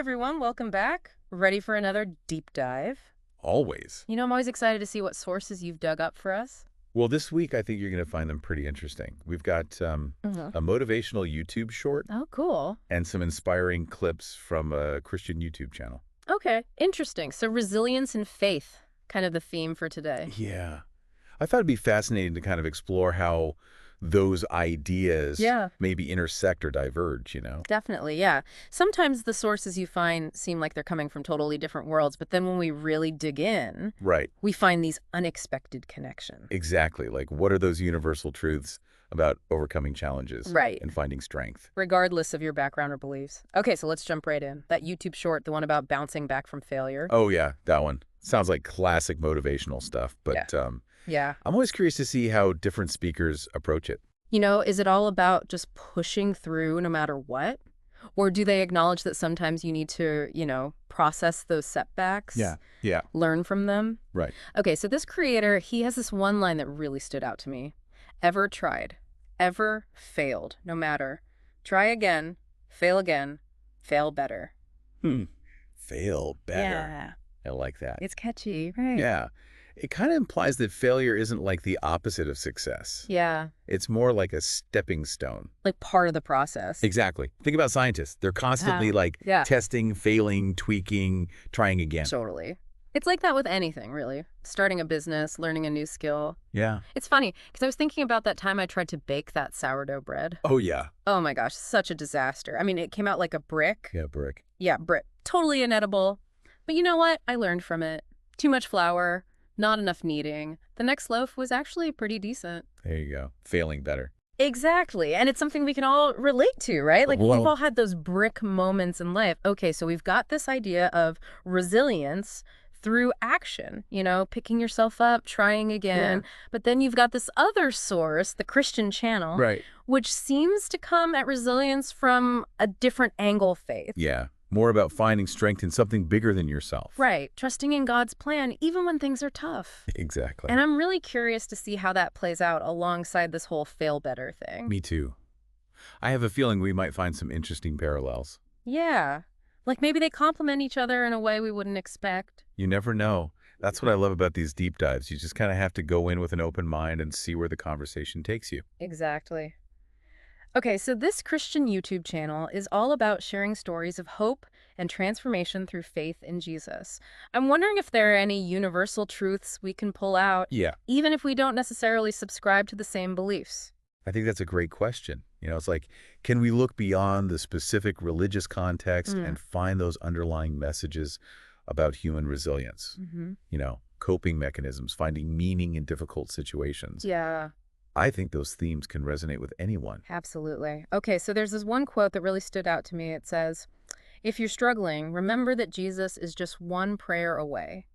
everyone, welcome back. Ready for another deep dive? Always. I'm always excited to see what sources you've dug up for us. Well, this week, I think you're going to find them pretty interesting. We've got a motivational YouTube short Oh, cool. and some inspiring clips from a Christian YouTube channel. Okay, interesting. So resilience and faith, kind of the theme for today. Yeah. I thought it'd be fascinating to kind of explore how those ideas Yeah. maybe intersect or diverge. Definitely, yeah. Sometimes the sources you find seem like they're coming from totally different worlds, but then when we really dig in, Right. we find these unexpected connections. Exactly. Like, what are those universal truths about overcoming challenges Right. and finding strength? Regardless of your background or beliefs. Okay, so let's jump right in. That YouTube short, the one about bouncing back from failure. Oh, yeah, that one. Sounds like classic motivational stuff, but Yeah. I'm always curious to see how different speakers approach it. Is it all about just pushing through no matter what? Or do they acknowledge that sometimes you need to, process those setbacks? Yeah, Learn from them? right. Okay, so this creator, he has this one line that really stood out to me. Ever tried, ever failed, no matter. Try again, fail better. Fail better. Yeah, I like that. it's catchy, right? Yeah. It kind of implies that failure isn't like the opposite of success. Yeah, It's more like a stepping stone. like part of the process. Exactly. Think about scientists. They're constantly Yeah. testing, failing, tweaking, trying again. Totally. It's like that with anything, really. Starting a business, learning a new skill. Yeah. It's funny, because I was thinking about that time I tried to bake that sourdough bread. Oh, yeah. Oh my gosh, such a disaster. I mean, it came out like a brick. Yeah, brick. Yeah, brick. Totally inedible. But you know what? I learned from it. Too much flour, not enough kneading. The next loaf was actually pretty decent. There you go. Failing better. Exactly. And it's something we can all relate to, right? Like, Well- we've all had those brick moments in life. Okay, so we've got this idea of resilience through action, picking yourself up, trying again. But then you've got this other source, the Christian channel, Right. which seems to come at resilience from a different angle faith. Yeah. More about finding strength in something bigger than yourself. Right. Trusting in God's plan, even when things are tough. Exactly. And I'm really curious to see how that plays out alongside this whole fail better thing. Me too. I have a feeling we might find some interesting parallels. Yeah. Like maybe they complement each other in a way we wouldn't expect. You never know. That's what I love about these deep dives. You just kind of have to go in with an open mind and see where the conversation takes you. Exactly. Okay, so this Christian YouTube channel is all about sharing stories of hope and transformation through faith in Jesus. I'm wondering if there are any universal truths we can pull out, Yeah, even if we don't necessarily subscribe to the same beliefs. I think that's a great question. It's like, can we look beyond the specific religious context and find those underlying messages about human resilience? Coping mechanisms, finding meaning in difficult situations. Yeah, I think those themes can resonate with anyone. absolutely. Okay, so there's this one quote that really stood out to me. It says, "If you're struggling, remember that Jesus is just one prayer away."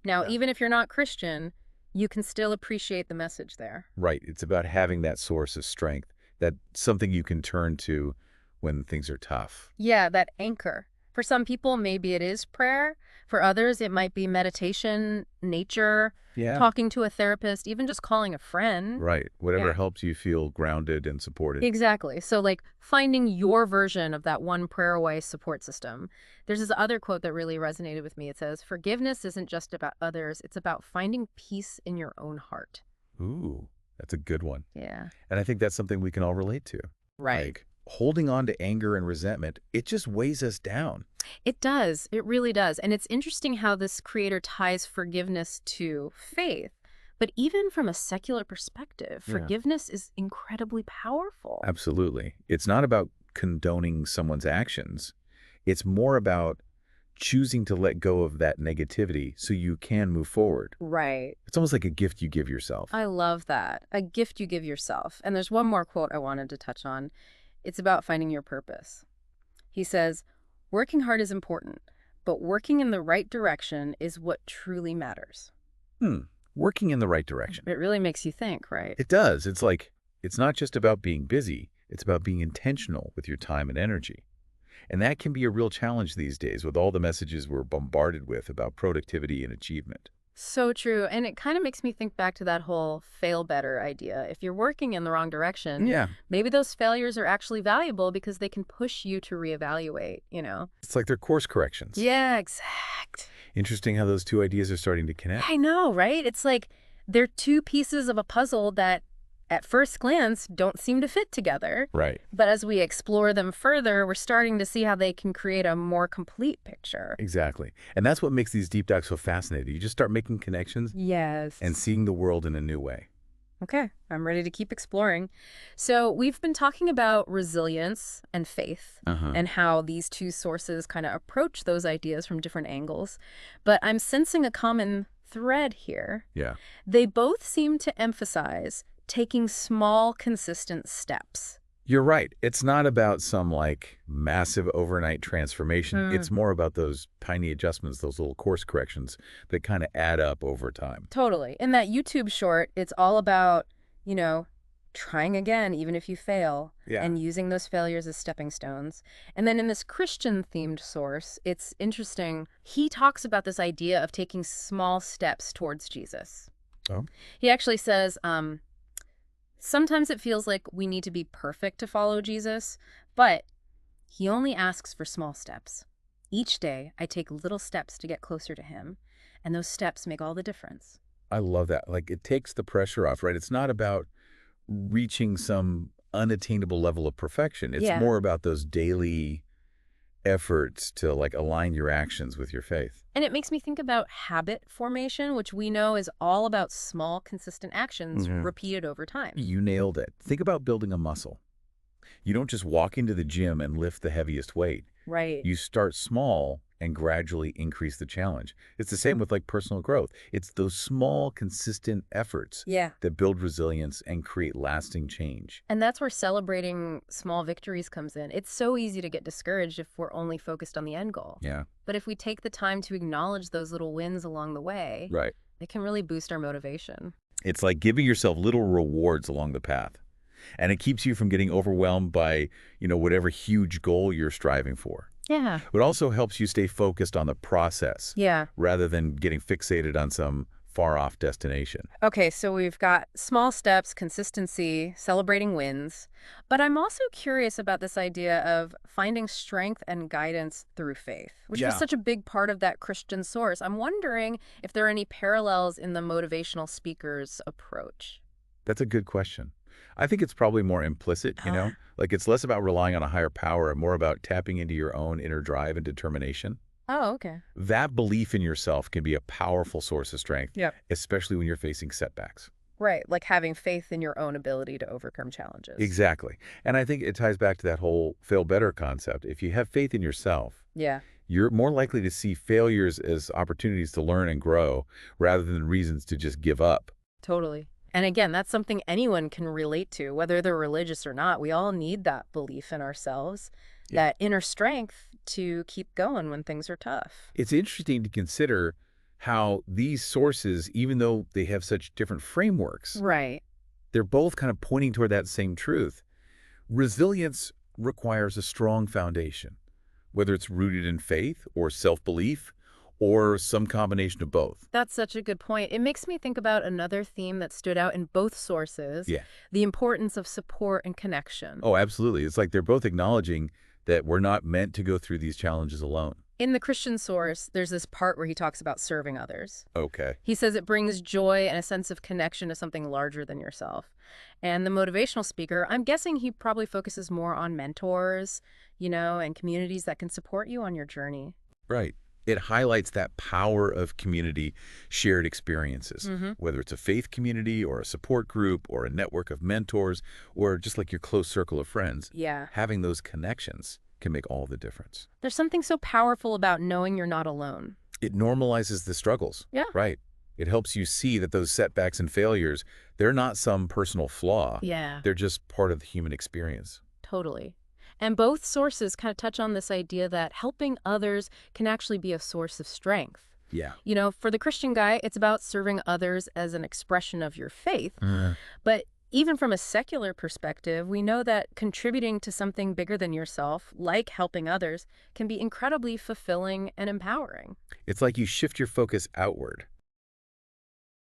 Now, Yeah. even if you're not Christian, you can still appreciate the message there. Right. It's about having that source of strength, that something you can turn to when things are tough. Yeah, that anchor. For some people, maybe it is prayer. For others, it might be meditation, nature, Yeah. talking to a therapist, even just calling a friend. Right. Whatever Yeah. helps you feel grounded and supported. Exactly. So like finding your version of that one prayer away support system. There's this other quote that really resonated with me. It says, "Forgiveness isn't just about others. It's about finding peace in your own heart." Ooh, that's a good one. Yeah. And I think that's something we can all relate to. Like, holding on to anger and resentment, it just weighs us down. It does. It really does. And it's interesting how this creator ties forgiveness to faith. But even from a secular perspective, Yeah. forgiveness is incredibly powerful. Absolutely. It's not about condoning someone's actions. It's more about choosing to let go of that negativity so you can move forward. Right. It's almost like a gift you give yourself. I love that. A gift you give yourself. And there's one more quote I wanted to touch on. It's about finding your purpose. He says, "Working hard is important, but working in the right direction is what truly matters." Working in the right direction. It really makes you think, right? It does. It's like, it's not just about being busy. It's about being intentional with your time and energy. And that can be a real challenge these days with all the messages we're bombarded with about productivity and achievement. So true. And it kind of makes me think back to that whole fail better idea. If you're working in the wrong direction, Yeah. maybe those failures are actually valuable because they can push you to reevaluate? It's like they're course corrections. Yeah, exact. Interesting how those two ideas are starting to connect. I know, right? It's like they're two pieces of a puzzle that at first glance don't seem to fit together. Right. But as we explore them further, we're starting to see how they can create a more complete picture. Exactly. And that's what makes these deep dives so fascinating. You just start making connections Yes. and seeing the world in a new way. Okay, I'm ready to keep exploring. So we've been talking about resilience and faith and how these two sources kind of approach those ideas from different angles. But I'm sensing a common thread here. Yeah. They both seem to emphasize taking small, consistent steps. You're right. It's not about some like massive overnight transformation. It's more about those tiny adjustments, those little course corrections that kind of add up over time. Totally. In that YouTube short, it's all about, trying again, even if you fail, Yeah. and using those failures as stepping stones. And then in this Christian-themed source, it's interesting. He talks about this idea of taking small steps towards Jesus. Oh. He actually says, sometimes it feels like we need to be perfect to follow Jesus, but he only asks for small steps. Each day, I take little steps to get closer to him, and those steps make all the difference. I love that. Like it takes the pressure off, right? It's not about reaching some unattainable level of perfection. It's Yeah. more about those daily efforts to like align your actions with your faith. And it makes me think about habit formation, which we know is all about small, consistent actions repeated over time. You nailed it. Think about building a muscle. You don't just walk into the gym and lift the heaviest weight. Right. You start small and gradually increase the challenge. It's the same with like personal growth. It's those small, consistent efforts Yeah. that build resilience and create lasting change. And that's where celebrating small victories comes in. It's so easy to get discouraged if we're only focused on the end goal. Yeah. But if we take the time to acknowledge those little wins along the way, Right. it can really boost our motivation. It's like giving yourself little rewards along the path. And it keeps you from getting overwhelmed by, whatever huge goal you're striving for. Yeah. It also helps you stay focused on the process Yeah. rather than getting fixated on some far-off destination. Okay, so we've got small steps, consistency, celebrating wins. But I'm also curious about this idea of finding strength and guidance through faith, which was Yeah. such a big part of that Christian source. I'm wondering if there are any parallels in the motivational speaker's approach. That's a good question. I think it's probably more implicit, Like it's less about relying on a higher power and more about tapping into your own inner drive and determination. Oh, okay. That belief in yourself can be a powerful source of strength, Yep. especially when you're facing setbacks. Right, like having faith in your own ability to overcome challenges. Exactly. And I think it ties back to that whole fail better concept. If you have faith in yourself, Yeah, you're more likely to see failures as opportunities to learn and grow rather than reasons to just give up. totally. And again, that's something anyone can relate to, whether they're religious or not. We all need that belief in ourselves, Yeah. that inner strength to keep going when things are tough. It's interesting to consider how these sources, even though they have such different frameworks, Right. they're both kind of pointing toward that same truth. Resilience requires a strong foundation, whether it's rooted in faith or self-belief or some combination of both. That's such a good point. It makes me think about another theme that stood out in both sources, Yeah. the importance of support and connection. Oh, absolutely. It's like they're both acknowledging that we're not meant to go through these challenges alone. In the Christian source, there's this part where he talks about serving others. Okay. He says it brings joy and a sense of connection to something larger than yourself. And the motivational speaker, I'm guessing he probably focuses more on mentors, and communities that can support you on your journey. Right. It highlights that power of community shared experiences, whether it's a faith community or a support group or a network of mentors or just like your close circle of friends. Yeah. Having those connections can make all the difference. There's something so powerful about knowing you're not alone. It normalizes the struggles. Yeah. Right. It helps you see that those setbacks and failures, they're not some personal flaw. Yeah. They're just part of the human experience. Totally. And both sources kind of touch on this idea that helping others can actually be a source of strength. Yeah. For the Christian guy, it's about serving others as an expression of your faith. But even from a secular perspective, we know that contributing to something bigger than yourself, like helping others, can be incredibly fulfilling and empowering. It's like you shift your focus outward